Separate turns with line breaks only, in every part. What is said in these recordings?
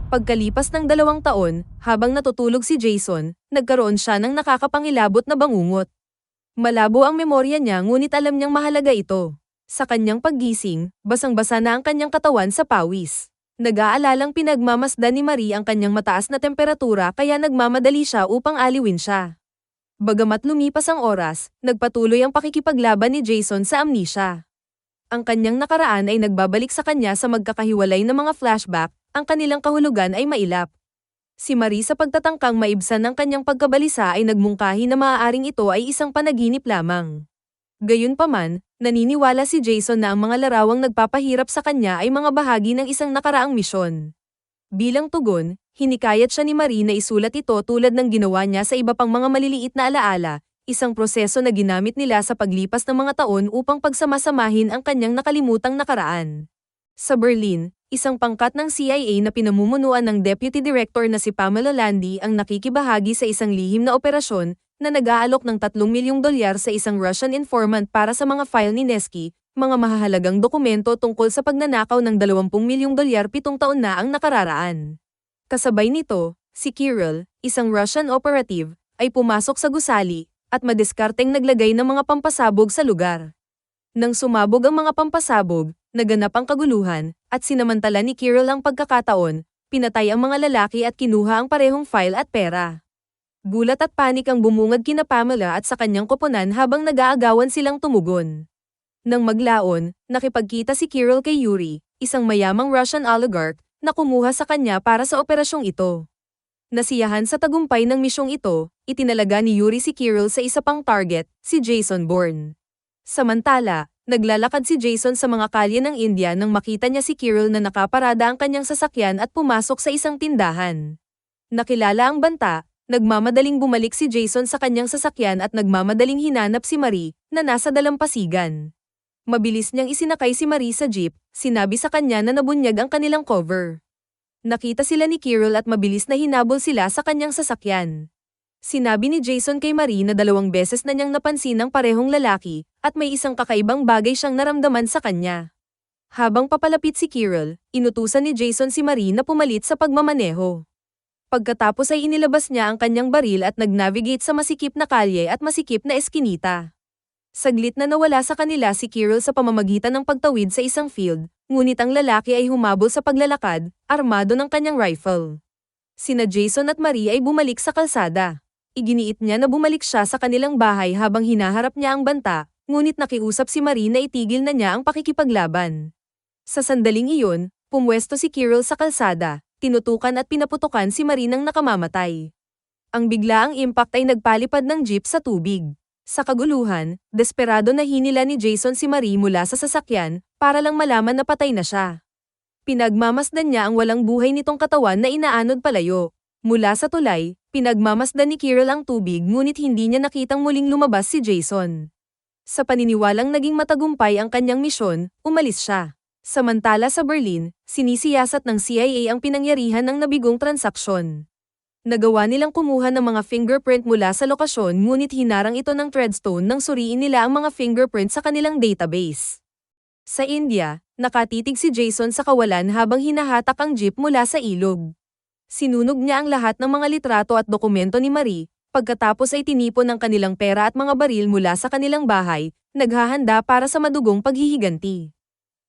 Pagkalipas ng 2 taon, habang natutulog si Jason, nagkaroon siya ng nakakapangilabot na bangungot. Malabo ang memorya niya ngunit alam niyang mahalaga ito. Sa kanyang paggising, basang-basa na ang kanyang katawan sa pawis. Nag-aalalang pinagmamasdan ni Marie ang kanyang mataas na temperatura kaya nagmamadali siya upang aliwin siya. Bagamat lumipas ang oras, nagpatuloy ang pakikipaglaban ni Jason sa amnesia. Ang kanyang nakaraan ay nagbabalik sa kanya sa magkakahiwalay na mga flashback, ang kanilang kahulugan ay mailap. Si Marie sa pagtatangkang maibsan ng kanyang pagkabalisa ay nagmungkahi na maaaring ito ay isang panaginip lamang. Gayunpaman, naniniwala si Jason na ang mga larawang nagpapahirap sa kanya ay mga bahagi ng isang nakaraang misyon. Bilang tugon, hinikayat siya ni Marie na isulat ito tulad ng ginawa niya sa iba pang mga maliliit na alaala, isang proseso na ginamit nila sa paglipas ng mga taon upang pagsamasamahin ang kanyang nakalimutang nakaraan. Sa Berlin, isang pangkat ng CIA na pinamumunuan ng Deputy Director na si Pamela Landy ang nakikibahagi sa isang lihim na operasyon na nag-aalok ng $3 milyong sa isang Russian informant para sa mga file ni Nevsky, mga mahahalagang dokumento tungkol sa pagnanakaw ng $20 milyong 7 taon na ang nakararaan. Kasabay nito, si Kirill, isang Russian operative, ay pumasok sa gusali at madiskarteng naglagay ng mga pampasabog sa lugar. Nang sumabog ang mga pampasabog, naganap ang kaguluhan, at sinamantala ni Kirill ang pagkakataon, pinatay ang mga lalaki at kinuha ang parehong file at pera. Gulat at panik ang bumungad kina Pamela at sa kanyang koponan habang nag-aagawan silang tumugon. Nang maglaon, nakipagkita si Kirill kay Yuri, isang mayamang Russian oligarch, na kumuha sa kanya para sa operasyong ito. Nasiyahan sa tagumpay ng misyong ito, itinalaga ni Yuri si Kirill sa isa pang target, si Jason Bourne. Samantala, naglalakad si Jason sa mga kalye ng India nang makita niya si Kirill na nakaparada ang kanyang sasakyan at pumasok sa isang tindahan. Nakilala ang banta, nagmamadaling bumalik si Jason sa kanyang sasakyan at nagmamadaling hinanap si Marie, na nasa dalampasigan. Mabilis niyang isinakay si Marie sa jeep, sinabi sa kanya na nabunyag ang kanilang cover. Nakita sila ni Kirill at mabilis na hinabol sila sa kanyang sasakyan. Sinabi ni Jason kay Marie na 2 beses na niyang napansin ang parehong lalaki, at may isang kakaibang bagay siyang naramdaman sa kanya. Habang papalapit si Kirill, inutusan ni Jason si Marie na pumalit sa pagmamaneho. Pagkatapos ay inilabas niya ang kanyang baril at nag-navigate sa masikip na kalye at masikip na eskinita. Saglit na nawala sa kanila si Kirill sa pamamagitan ng pagtawid sa isang field, ngunit ang lalaki ay humabol sa paglalakad, armado ng kanyang rifle. Sina Jason at Marie ay bumalik sa kalsada. Iginiit niya na bumalik siya sa kanilang bahay habang hinaharap niya ang banta, ngunit nakiusap si Marie na itigil na niya ang pakikipaglaban. Sa sandaling iyon, pumwesto si Kirill sa kalsada, tinutukan at pinaputukan si Marie nang nakamamatay. Ang biglaang impact ay nagpalipad ng jeep sa tubig. Sa kaguluhan, desperado na hinila ni Jason si Marie mula sa sasakyan, para lang malaman na patay na siya. Pinagmamasdan niya ang walang buhay nitong katawan na inaanod palayo. Mula sa tulay, pinagmamasdan ni Kirill ang tubig ngunit hindi niya nakitang muling lumabas si Jason. Sa paniniwalang naging matagumpay ang kanyang misyon, umalis siya. Samantala sa Berlin, sinisiyasat ng CIA ang pinangyarihan ng nabigong transaksyon. Nagawa nilang kumuha ng mga fingerprint mula sa lokasyon ngunit hinarang ito ng Treadstone nang suriin nila ang mga fingerprint sa kanilang database. Sa India, nakatitig si Jason sa kawalan habang hinahatak ang jeep mula sa ilog. Sinunog niya ang lahat ng mga litrato at dokumento ni Marie, pagkatapos ay tinipon ang kanilang pera at mga baril mula sa kanilang bahay, naghahanda para sa madugong paghihiganti.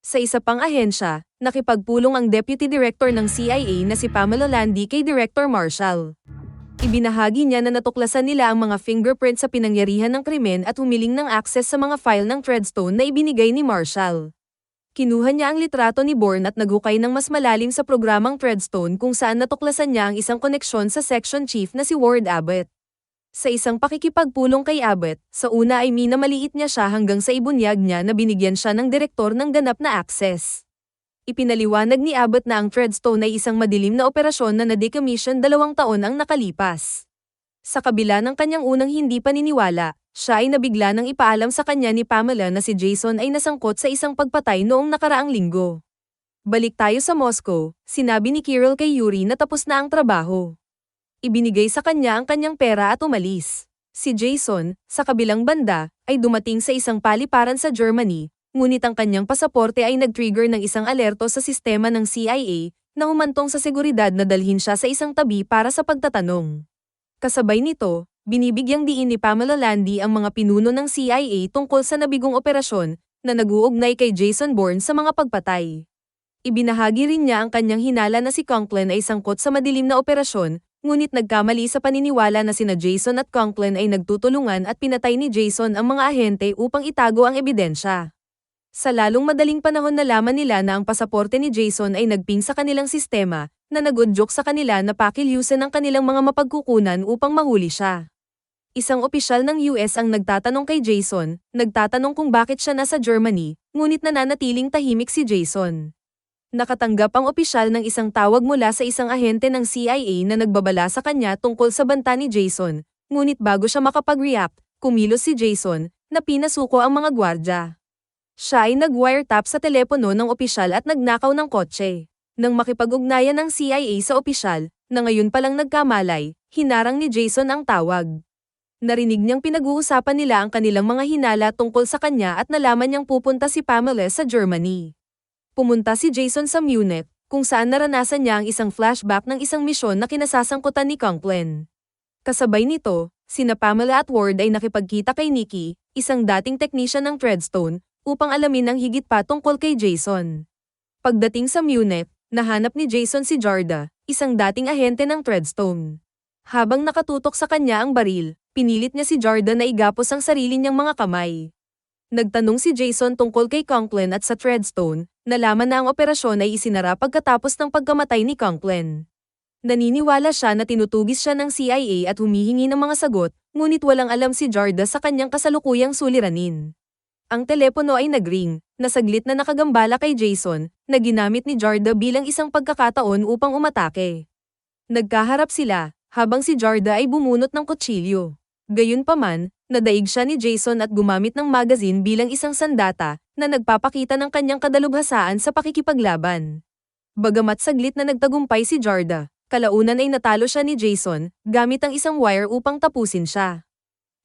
Sa isa pang ahensya, nakipagpulong ang Deputy Director ng CIA na si Pamela Landy kay Director Marshall. Ibinahagi niya na natuklasan nila ang mga fingerprint sa pinangyarihan ng krimen at humiling ng access sa mga file ng Treadstone na ibinigay ni Marshall. Kinuha niya ang litrato ni Bourne at naghukay ng mas malalim sa programang Treadstone kung saan natuklasan niya ang isang koneksyon sa Section Chief na si Ward Abbott. Sa isang pakikipagpulong kay Abbott, sa una ay minamaliit niya siya hanggang sa ibunyag niya na binigyan siya ng direktor ng ganap na access. Ipinaliwanag ni Abbott na ang Treadstone ay isang madilim na operasyon na na-decommission 2 taon ang nakalipas. Sa kabila ng kanyang unang hindi paniniwala, siya ay nabigla nang ipaalam sa kanya ni Pamela na si Jason ay nasangkot sa isang pagpatay noong nakaraang linggo. Balik tayo sa Moscow, sinabi ni Kirill kay Yuri na tapos na ang trabaho. Ibinigay sa kanya ang kanyang pera at umalis. Si Jason, sa kabilang banda, ay dumating sa isang paliparan sa Germany, ngunit ang kanyang pasaporte ay nag-trigger ng isang alerto sa sistema ng CIA, na humantong sa seguridad na dalhin siya sa isang tabi para sa pagtatanong. Kasabay nito, binibigyang diin ni Pamela Landy ang mga pinuno ng CIA tungkol sa nabigong operasyon na nag-uugnay kay Jason Bourne sa mga pagpatay. Ibinahagi rin niya ang kanyang hinala na si Conklin ay sangkot sa madilim na operasyon, ngunit nagkamali sa paniniwala na sina Jason at Conklin ay nagtutulungan at pinatay ni Jason ang mga ahente upang itago ang ebidensya. Sa lalong madaling panahon nalaman nila na ang pasaporte ni Jason ay nagping sa kanilang sistema, na nag-udyok sa kanila na pakilyusin ang kanilang mga mapagkukunan upang mahuli siya. Isang opisyal ng US ang nagtatanong kay Jason, nagtatanong kung bakit siya nasa Germany, ngunit nananatiling tahimik si Jason. Nakatanggap ang opisyal ng isang tawag mula sa isang ahente ng CIA na nagbabala sa kanya tungkol sa banta ni Jason, ngunit bago siya makapag-react, kumilos si Jason, na pinasuko ang mga gwardya. Siya ay nag-wiretap sa telepono ng opisyal at nagnakaw ng kotse. Nang makipag-ugnayan ng CIA sa opisyal, na ngayon palang nagkamalay, hinarang ni Jason ang tawag. Narinig niyang pinag-uusapan nila ang kanilang mga hinala tungkol sa kanya at nalaman niyang pupunta si Pamela sa Germany. Pumunta si Jason sa Munich, kung saan naranasan niya ang isang flashback ng isang misyon na kinasasangkutan ni Conklin. Kasabay nito, sina Pamela at Ward ay nakipagkita kay Nikki, isang dating technician ng Treadstone, upang alamin ang higit pa tungkol kay Jason. Pagdating sa Munich, nahanap ni Jason si Jarda, isang dating ahente ng Treadstone. Habang nakatutok sa kanya ang baril, pinilit niya si Jarda na igapos ang sarili niyang mga kamay. Nagtanong si Jason tungkol kay Conklin at sa Treadstone, nalaman na ang operasyon ay isinara pagkatapos ng pagkamatay ni Conklin. Naniniwala siya na tinutugis siya ng CIA at humihingi ng mga sagot, ngunit walang alam si Jarda sa kanyang kasalukuyang suliranin. Ang telepono ay nagring, na saglit na nakagambala kay Jason, na ginamit ni Jarda bilang isang pagkakataon upang umatake. Nagkaharap sila, habang si Jarda ay bumunot ng kutsilyo. Gayunpaman, nadaig siya ni Jason at gumamit ng magazine bilang isang sandata, na nagpapakita ng kanyang kadalubhasaan sa pakikipaglaban. Bagamat saglit na nagtagumpay si Jarda, kalaunan ay natalo siya ni Jason, gamit ang isang wire upang tapusin siya.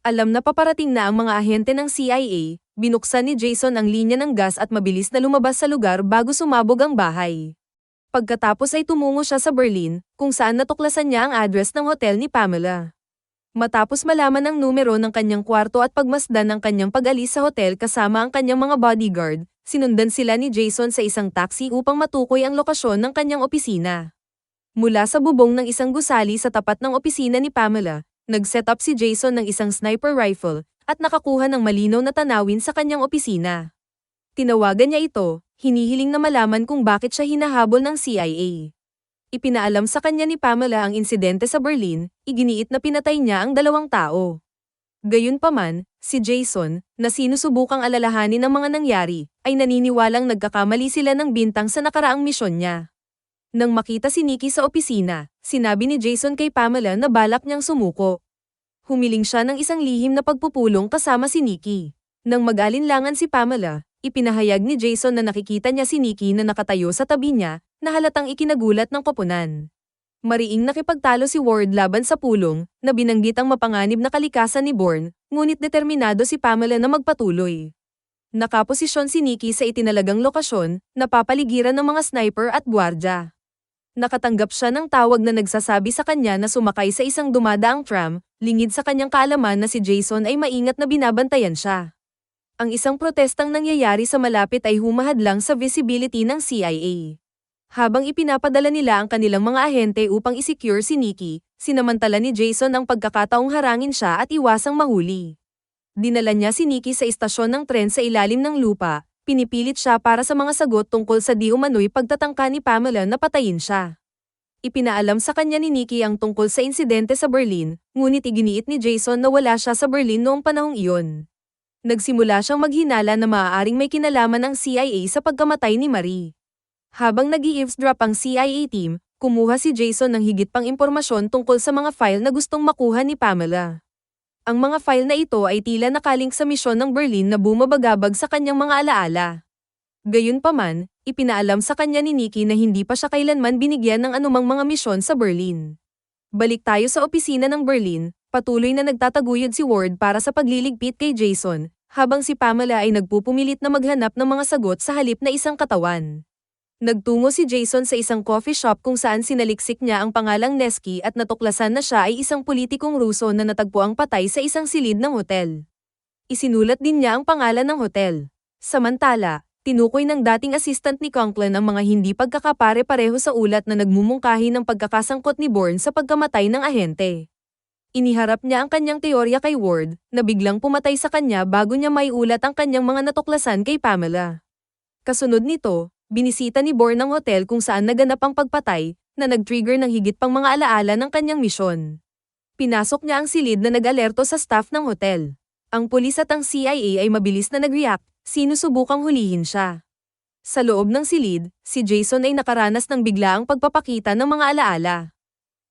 Alam na paparating na ang mga ahente ng CIA, binuksan ni Jason ang linya ng gas at mabilis na lumabas sa lugar bago sumabog ang bahay. Pagkatapos ay tumungo siya sa Berlin, kung saan natuklasan niya ang address ng hotel ni Pamela. Matapos malaman ang numero ng kanyang kwarto at pagmasdan ng kanyang pag-alis sa hotel kasama ang kanyang mga bodyguard, sinundan sila ni Jason sa isang taxi upang matukoy ang lokasyon ng kanyang opisina. Mula sa bubong ng isang gusali sa tapat ng opisina ni Pamela, nag-set up si Jason ng isang sniper rifle at nakakuha ng malinaw na tanawin sa kanyang opisina. Tinawagan niya ito, hinihiling na malaman kung bakit siya hinahabol ng CIA. Ipinaalam sa kanya ni Pamela ang insidente sa Berlin, iginiit na pinatay niya ang 2 tao. Gayunpaman, si Jason, na sinusubukang alalahanin ang mga nangyari, ay naniniwalang nagkakamali sila ng bintang sa nakaraang misyon niya. Nang makita si Nikki sa opisina, sinabi ni Jason kay Pamela na balak niyang sumuko. Humiling siya ng isang lihim na pagpupulong kasama si Nikki. Nang mag-alinlangan si Pamela, ipinahayag ni Jason na nakikita niya si Nikki na nakatayo sa tabi niya, na halatang ikinagulat ng koponan. Mariing nakipagtalo si Ward laban sa pulong, na binanggit ang mapanganib na kalikasan ni Bourne, ngunit determinado si Pamela na magpatuloy. Nakaposisyon si Nikki sa itinalagang lokasyon, napapaligiran ng mga sniper at gwardya. Nakatanggap siya ng tawag na nagsasabi sa kanya na sumakay sa isang dumadaang tram, lingid sa kanyang kaalaman na si Jason ay maingat na binabantayan siya. Ang isang protestang nangyayari sa malapit ay humahadlang sa visibility ng CIA. Habang ipinapadala nila ang kanilang mga ahente upang isecure si Nikki, sinamantala ni Jason ang pagkakataong harangin siya at iwasang mahuli. Dinala niya si Nikki sa istasyon ng tren sa ilalim ng lupa. Pinipilit siya para sa mga sagot tungkol sa di umano'y pagtatangka ni Pamela na patayin siya. Ipinaalam sa kanya ni Nikki ang tungkol sa insidente sa Berlin, ngunit iginiit ni Jason na wala siya sa Berlin noong panahong iyon. Nagsimula siyang maghinala na maaaring may kinalaman ng CIA sa pagkamatay ni Marie. Habang nag-i-eavesdrop ang CIA team, kumuha si Jason ng higit pang impormasyon tungkol sa mga file na gustong makuha ni Pamela. Ang mga file na ito ay tila nakalink sa misyon ng Berlin na bumabagabag sa kanyang mga alaala. Gayunpaman, ipinaalam sa kanya ni Nikki na hindi pa siya kailanman binigyan ng anumang mga misyon sa Berlin. Balik tayo sa opisina ng Berlin, patuloy na nagtataguyod si Ward para sa pagliligpit kay Jason, habang si Pamela ay nagpupumilit na maghanap ng mga sagot sa halip na isang katawan. Nagtungo si Jason sa isang coffee shop kung saan sinaliksik niya ang pangalang Neski at natuklasan na siya ay isang politikong Ruso na natagpuang patay sa isang silid ng hotel. Isinulat din niya ang pangalan ng hotel. Samantala, tinukoy ng dating assistant ni Conklin ang mga hindi pagkakapare-pareho sa ulat na nagmumungkahi ng pagkakasangkot ni Bourne sa pagkamatay ng ahente. Iniharap niya ang kanyang teorya kay Ward, na biglang pumatay sa kanya bago niya maiulat ang kanyang mga natuklasan kay Pamela. Kasunod nito, binisita ni Bourne ang hotel kung saan naganap ang pagpatay, na nag-trigger ng higit pang mga alaala ng kanyang misyon. Pinasok niya ang silid na nag-alerto sa staff ng hotel. Ang pulis at ang CIA ay mabilis na nag-react, sinusubukang hulihin siya. Sa loob ng silid, si Jason ay nakaranas ng biglaang pagpapakita ng mga alaala.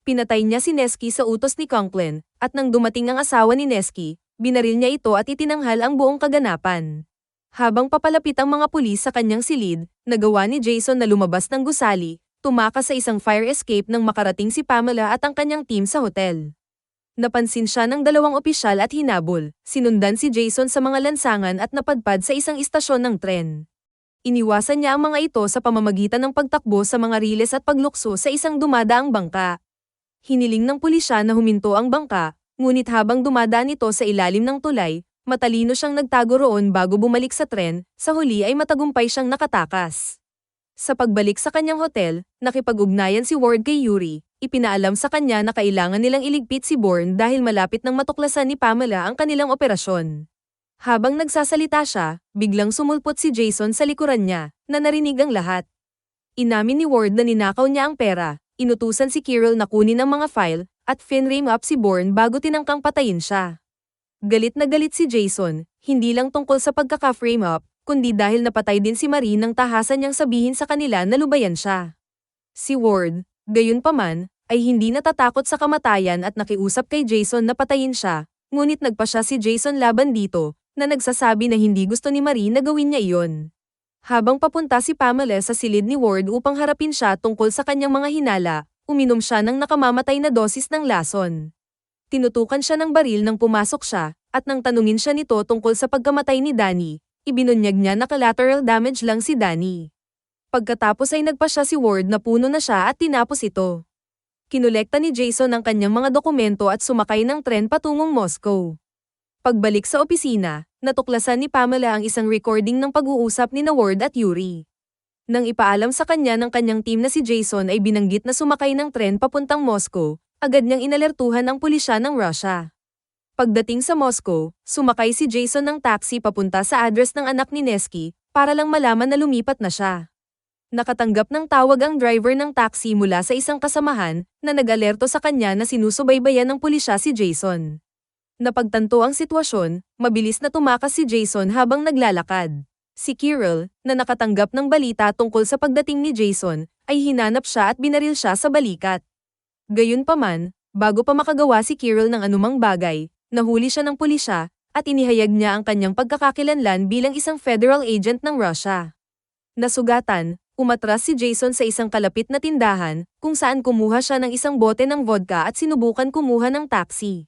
Pinatay niya si Neski sa utos ni Conklin, at nang dumating ang asawa ni Neski, binaril niya ito at itinanghal ang buong kaganapan. Habang papalapit ang mga pulis sa kanyang silid, nagawa ni Jason na lumabas ng gusali, tumakas sa isang fire escape nang makarating si Pamela at ang kanyang team sa hotel. Napansin siya ng dalawang opisyal at hinabol, sinundan si Jason sa mga lansangan at napadpad sa isang istasyon ng tren. Iniwasan niya ang mga ito sa pamamagitan ng pagtakbo sa mga riles at paglukso sa isang dumadaang bangka. Hiniling ng pulisya na huminto ang bangka, ngunit habang dumadaan ito sa ilalim ng tulay, matalino siyang nagtago roon bago bumalik sa tren, sa huli ay matagumpay siyang nakatakas. Sa pagbalik sa kanyang hotel, nakipag-ugnayan si Ward kay Yuri, ipinaalam sa kanya na kailangan nilang iligpit si Bourne dahil malapit nang matuklasan ni Pamela ang kanilang operasyon. Habang nagsasalita siya, biglang sumulpot si Jason sa likuran niya, na narinig ang lahat. Inamin ni Ward na ninakaw niya ang pera, inutusan si Kirill na kunin ang mga file, at finrame up si Bourne bago tinangkang patayin siya. Galit na galit si Jason, hindi lang tungkol sa pagkaka-frame up, kundi dahil napatay din si Marie nang tahasan niyang sabihin sa kanila na lubayan siya. Si Ward, gayunpaman, ay hindi natatakot sa kamatayan at nakiusap kay Jason na patayin siya, ngunit nagpa siya si Jason laban dito, na nagsasabi na hindi gusto ni Marie na gawin niya iyon. Habang papunta si Pamela sa silid ni Ward upang harapin siya tungkol sa kanyang mga hinala, uminom siya ng nakamamatay na dosis ng lason. Tinutukan siya ng baril nang pumasok siya, at nang tanungin siya nito tungkol sa pagkamatay ni Danny, ibinunyag niya na collateral damage lang si Danny. Pagkatapos ay nagpa siya si Ward na puno na siya at tinapos ito. Kinolekta ni Jason ang kanyang mga dokumento at sumakay ng tren patungong Moscow. Pagbalik sa opisina, natuklasan ni Pamela ang isang recording ng pag-uusap ni Ward at Yuri. Nang ipaalam sa kanya ng kanyang team na si Jason ay binanggit na sumakay ng tren papuntang Moscow, agad niyang inalertuhan ang pulisya ng Russia. Pagdating sa Moscow, sumakay si Jason ng taxi papunta sa address ng anak ni Neski, para lang malaman na lumipat na siya. Nakatanggap ng tawag ang driver ng taxi mula sa isang kasamahan, na nag-alerto sa kanya na sinusubaybayan ng pulisya si Jason. Napagtanto ang sitwasyon, mabilis na tumakas si Jason habang naglalakad. Si Kirill, na nakatanggap ng balita tungkol sa pagdating ni Jason, ay hinanap siya at binaril siya sa balikat. Gayunpaman, bago pa makagawa si Kirill ng anumang bagay, nahuli siya ng pulisya, at inihayag niya ang kanyang pagkakakilanlan bilang isang federal agent ng Russia. Nasugatan, umatras si Jason sa isang kalapit na tindahan, kung saan kumuha siya ng isang bote ng vodka at sinubukan kumuha ng taxi.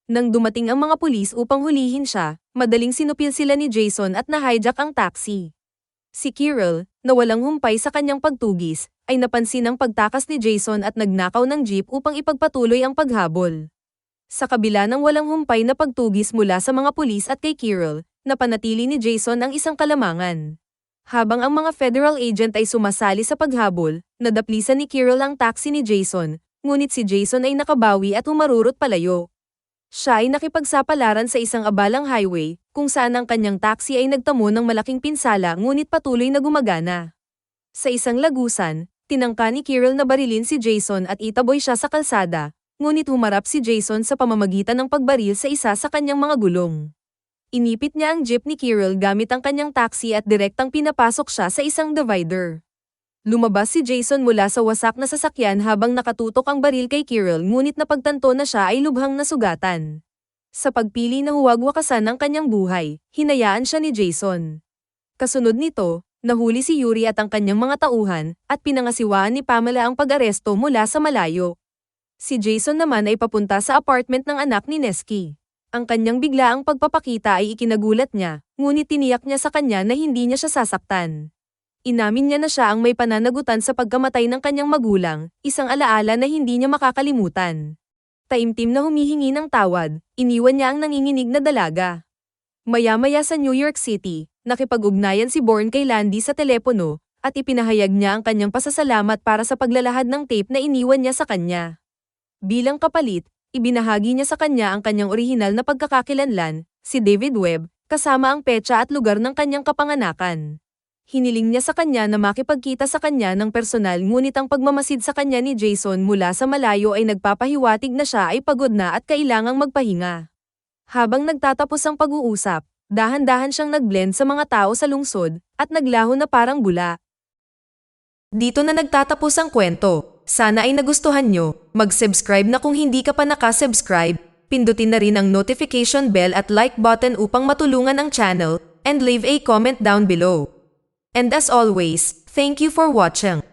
Nang dumating ang mga pulis upang hulihin siya, madaling sinupil sila ni Jason at na-hijack ang taxi. Si Kirill, na walang humpay sa kanyang pagtugis, ay napansin ang pagtakas ni Jason at nagnakaw ng jeep upang ipagpatuloy ang paghabol. Sa kabila ng walang humpay na pagtugis mula sa mga pulis at kay Kirill, napanatili ni Jason ang isang kalamangan. Habang ang mga federal agent ay sumasali sa paghabol, nadaplisan ni Kirill ang taxi ni Jason, ngunit si Jason ay nakabawi at humarurot palayo. Siya ay nakipagsapalaran sa isang abalang highway, kung saan ang kanyang taxi ay nagtamo ng malaking pinsala ngunit patuloy na gumagana. Sa isang lagusan, tinangka ni Kirill na barilin si Jason at itaboy siya sa kalsada, ngunit humarap si Jason sa pamamagitan ng pagbaril sa isa sa kanyang mga gulong. Inipit niya ang jeep ni Kirill gamit ang kanyang taxi at direktang pinapasok siya sa isang divider. Lumabas si Jason mula sa wasak na sasakyan habang nakatutok ang baril kay Kirill ngunit napagtanto na siya ay lubhang nasugatan. Sa pagpili na huwag wakasan ang kanyang buhay, hinayaan siya ni Jason. Kasunod nito, nahuli si Yuri at ang kanyang mga tauhan, at pinangasiwaan ni Pamela ang pag-aresto mula sa malayo. Si Jason naman ay papunta sa apartment ng anak ni Neski. Ang kanyang biglaang pagpapakita ay ikinagulat niya, ngunit tiniyak niya sa kanya na hindi niya siya sasaktan. Inamin niya na siya ang may pananagutan sa pagkamatay ng kanyang magulang, isang alaala na hindi niya makakalimutan. Taimtim na humihingi ng tawad, iniwan niya ang nanginginig na dalaga. Maya-maya sa New York City, nakipag-ugnayan si Bourne kay Landy sa telepono, at ipinahayag niya ang kanyang pasasalamat para sa paglalahad ng tape na iniwan niya sa kanya. Bilang kapalit, ibinahagi niya sa kanya ang kanyang orihinal na pagkakakilanlan, si David Webb, kasama ang petsa at lugar ng kanyang kapanganakan. Hiniling niya sa kanya na makipagkita sa kanya ng personal, ngunit ang pagmamasid sa kanya ni Jason mula sa malayo ay nagpapahiwatig na siya ay pagod na at kailangang magpahinga. Habang nagtatapos ang pag-uusap, dahan-dahan siyang nag-blend sa mga tao sa lungsod, at naglaho na parang bula. Dito na nagtatapos ang kwento. Sana ay nagustuhan nyo. Mag-subscribe na kung hindi ka pa nakasubscribe. Pindutin na rin ang notification bell at like button upang matulungan ang channel, and leave a comment down below. And as always, thank you for watching.